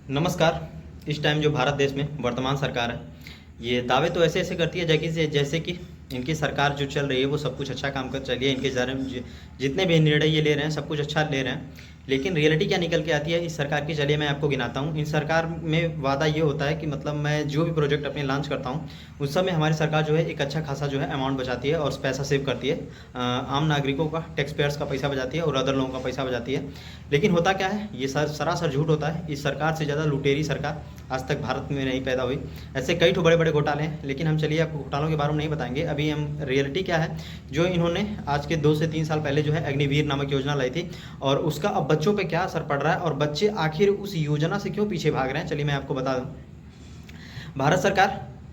नमस्कार। इस टाइम जो भारत देश में वर्तमान सरकार है, ये दावे तो ऐसे ऐसे करती है जैसे कि इनकी सरकार जो चल रही है वो सब कुछ अच्छा काम कर चली है। इनके जितने भी निर्णय ये ले रहे हैं सब कुछ अच्छा ले रहे हैं, लेकिन रियलिटी क्या निकल के आती है इस सरकार की। चलिए मैं आपको गिनाता हूँ। इन सरकार में वादा ये होता है कि मतलब मैं जो भी प्रोजेक्ट अपने लॉन्च करता हूँ उस सब में हमारी सरकार जो है एक अच्छा खासा जो है अमाउंट बचाती है और पैसा सेव करती है। आम नागरिकों का, टैक्स पेयर्स का पैसा बचाती है और अदर लोगों का पैसा बचाती है। लेकिन होता क्या है, ये सरासर झूठ होता है। इस सरकार से ज़्यादा लुटेरी सरकार आज तक भारत में नहीं पैदा हुई। ऐसे कई ठो बड़े बड़े घोटाले हैं, लेकिन हम चलिए आपको घोटालों के बारे में नहीं बताएंगे। अभी हम रियलिटी क्या है जो इन्होंने आज के 2 से 3 साल पहले जो है अग्निवीर नामक योजना लाई थी, और उसका अब बच्चों पे क्या असर पड़ रहा है और बच्चे आखिर उस योजना से क्यों पीछे भाग रहे हैं, चलिए मैं आपको बता दूं। भारत सरकार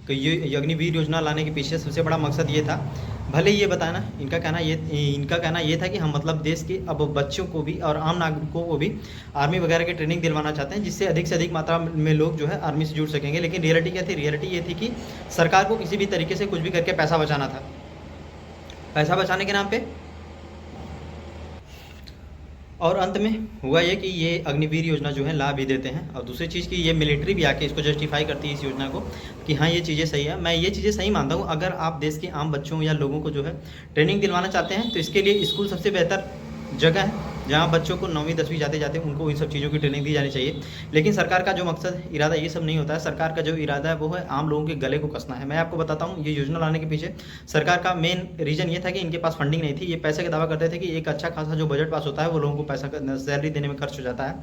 को ये अग्निवीर योजना लाने के पीछे सबसे बड़ा मकसद ये था, भले ये बताना, इनका कहना ये था कि हम मतलब देश के अब बच्चों को भी और आम नागरिकों को भी आर्मी वगैरह की ट्रेनिंग दिलवाना चाहते हैं, जिससे अधिक से अधिक मात्रा में लोग जो है आर्मी से जुड़ सकेंगे। लेकिन रियलिटी क्या थी? रियलिटी ये थी कि सरकार को किसी भी तरीके से कुछ भी करके पैसा बचाना था। पैसा बचाने के नाम पे और अंत में हुआ ये कि ये अग्निवीर योजना जो है ला भी देते हैं, और दूसरी चीज़ कि ये मिलिट्री भी आके इसको जस्टिफाई करती है इस योजना को कि हाँ ये चीज़ें सही है। मैं ये चीज़ें सही मानता हूँ। अगर आप देश के आम बच्चों या लोगों को जो है ट्रेनिंग दिलवाना चाहते हैं तो इसके लिए स्कूल सबसे बेहतर जगह है, जहाँ बच्चों को 9वीं 10वीं जाते जाते उनको इन सब चीज़ों की ट्रेनिंग दी जानी चाहिए। लेकिन सरकार का जो मकसद इरादा ये सब नहीं होता है। सरकार का जो इरादा है वो है आम लोगों के गले को कसना है। मैं आपको बताता हूँ, ये योजना लाने के पीछे सरकार का मेन रीज़न ये था कि इनके पास फंडिंग नहीं थी। ये पैसे का दावा करते थे कि एक अच्छा खासा जो बजट पास होता है वो लोगों को पैसा सैलरी देने में खर्च हो जाता है,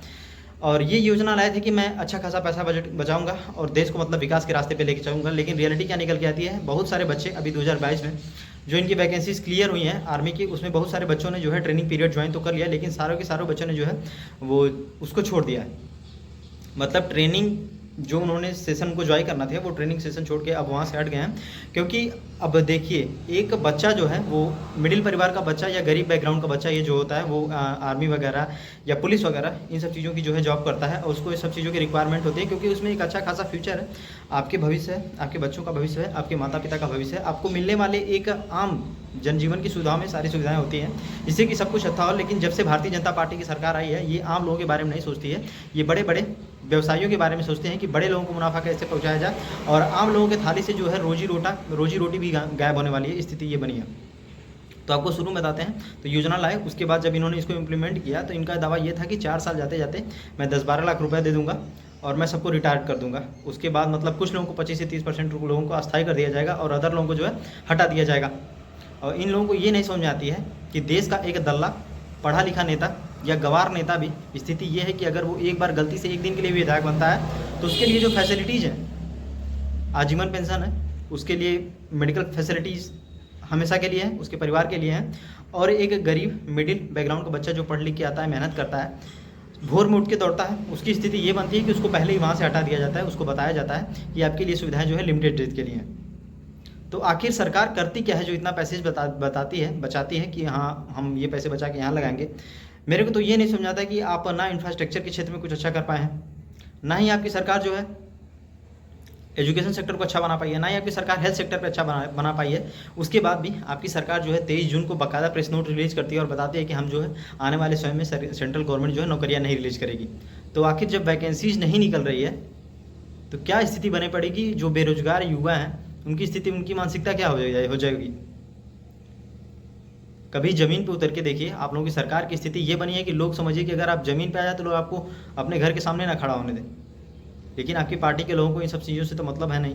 और ये योजना लाए थे कि मैं अच्छा खासा पैसा बजट बचाऊंगा और देश को मतलब विकास के रास्ते पे लेके चलूंगा। लेकिन रियलिटी क्या निकल के आती है, बहुत सारे बच्चे अभी 2022 में जो इनकी वैकेंसीज क्लियर हुई हैं आर्मी की, उसमें बहुत सारे बच्चों ने जो है ट्रेनिंग पीरियड ज्वाइन तो कर लिया, लेकिन सारों के सारों बच्चों ने जो है वो उसको छोड़ दिया है। मतलब ट्रेनिंग जो उन्होंने सेशन को ज्वाइन करना था वो ट्रेनिंग सेशन छोड़ के अब वहाँ से हट गए हैं। क्योंकि अब देखिए, एक बच्चा जो है वो मिडिल परिवार का बच्चा या गरीब बैकग्राउंड का बच्चा ये जो होता है वो आर्मी वगैरह या पुलिस वगैरह इन सब चीज़ों की जो है जॉब करता है, और उसको ये सब चीज़ों की रिक्वायरमेंट होती है, क्योंकि उसमें एक अच्छा खासा फ्यूचर है। आपके भविष्य है, आपके बच्चों का भविष्य है, आपके माता पिता का भविष्य है। आपको मिलने वाले एक आम जनजीवन की सुविधाओं में सारी सुविधाएं होती हैं जिससे कि सब कुछ अच्छा हो। लेकिन जब से भारतीय जनता पार्टी की सरकार आई है, ये आम लोगों के बारे में नहीं सोचती है। ये बड़े बड़े व्यवसायियों के बारे में सोचते हैं कि बड़े लोगों को मुनाफा कैसे पहुंचाया जाए, और आम लोगों के थाली से जो है रोजी रोटी भी गायब होने वाली है। स्थिति ये बनी है। तो आपको शुरू में बताते हैं। तो योजना लाए, उसके बाद जब इन्होंने इसको इम्प्लीमेंट किया तो इनका दावा ये था कि 4 साल जाते जाते मैं 10-12 लाख रुपए दे दूंगा और मैं सबको रिटायर कर दूंगा। उसके बाद मतलब कुछ लोगों को 25 से 30% लोगों को अस्थायी कर दिया जाएगा और अदर लोगों को जो है हटा दिया जाएगा। और इन लोगों को ये नहीं समझ में आती है कि देश का एक दल्ला पढ़ा लिखा नेता या गवार नेता भी, स्थिति ये है कि अगर वो एक बार गलती से एक दिन के लिए भी विधायक बनता है तो उसके लिए जो फैसिलिटीज़ हैं, आजीवन पेंशन है, उसके लिए मेडिकल फैसिलिटीज़ हमेशा के लिए है, उसके परिवार के लिए हैं। और एक गरीब मिडिल बैकग्राउंड का बच्चा जो पढ़ लिख के आता है, मेहनत करता है, भोर में उठ के दौड़ता है, उसकी स्थिति ये बनती है कि उसको पहले ही वहाँ से हटा दिया जाता है। उसको बताया जाता है कि आपके लिए सुविधाएं जो है लिमिटेड डेज के लिए हैं। तो आखिर सरकार करती क्या है जो इतना पैसे बचाती है कि हाँ हम ये पैसे बचा के यहाँ लगाएंगे। मेरे को तो ये नहीं समझ आता कि आप ना इंफ्रास्ट्रक्चर के क्षेत्र में कुछ अच्छा कर पाए हैं, ना ही आपकी सरकार जो है एजुकेशन सेक्टर को अच्छा बना पाई है, ना ही आपकी सरकार हेल्थ सेक्टर पे अच्छा बना पाई है। उसके बाद भी आपकी सरकार जो है 23 जून को बाकायदा प्रेस नोट रिलीज करती है और बताती है कि हम जो है आने वाले समय में सेंट्रल गवर्नमेंट जो है नौकरियां नहीं रिलीज करेगी। तो आखिर जब वैकेंसीज नहीं निकल रही है तो क्या स्थिति बने पड़ेगी? जो बेरोजगार युवा हैं उनकी स्थिति, उनकी मानसिकता क्या हो जाएगी? कभी ज़मीन पे उतर के देखिए। आप लोगों की सरकार की स्थिति ये बनी है कि लोग समझिए कि अगर आप ज़मीन पे आ जाए तो लोग आपको अपने घर के सामने ना खड़ा होने दें, लेकिन आपकी पार्टी के लोगों को इन सब चीज़ों से तो मतलब है नहीं।